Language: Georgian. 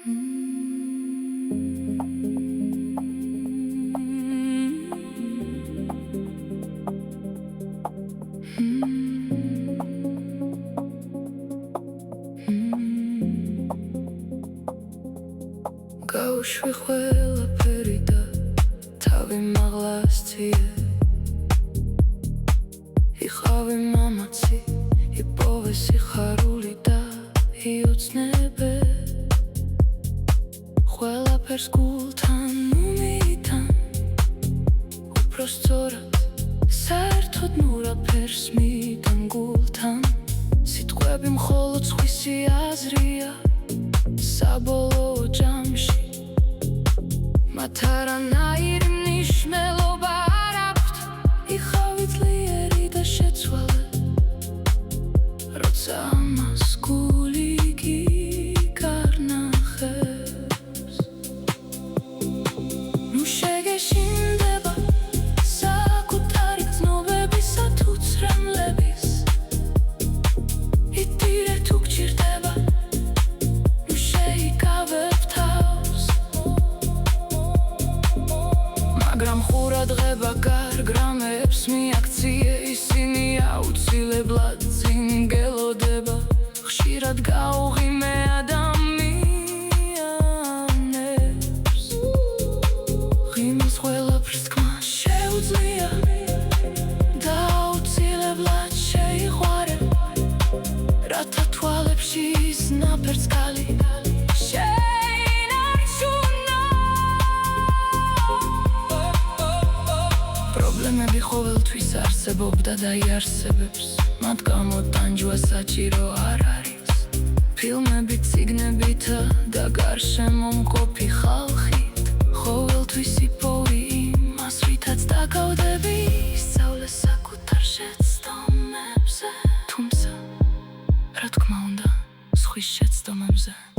გაუშვი ყველაფერი და თავი მაღლას ძიე იყავი მამაცი იპოვე სიხარული და იოცნებე ყველაფერს გულთან უმიდან უფრო სწორად საერთოდ ნურაფერს მიდან გულთან სიტყვები მხოლოდ სხვისი აზრია საბოლოო ჯამში მათ არანაირი მნიშვნელობა არ აქვთ იყავი ძლიერი და შეცვალე როცა ამას გული გიგარნახებს ნუ შეგეშინდება საკუთარი გრძნობებისა თუ ცრემლების იტირე თუ გჭირდება მაგრამ ხურად ღება გარგრამებს მიაქციე ისინი აუცილებლად წინ გელოდება ხშირად გაუღიმე ადამიანებს ღიმის ყველაფერს თქმა შეუძლია და აუცილებლად შეიყვარე რათა თვალებში ის ნაფერწკალი პრობლემები ყოველთვის არსებობდა და იარსებებს მათ გამო ტანჯვა საჭირო არ არის ფილმები, წიგნებითა და გარშემო მყოფი ხალხით ყოველთვის იპოვი იმას რითაც დაგავდები ისწავლე საკუთარ შეცდომებზე თუმცა რა თქმა უნდა სხვის შეცდომებზე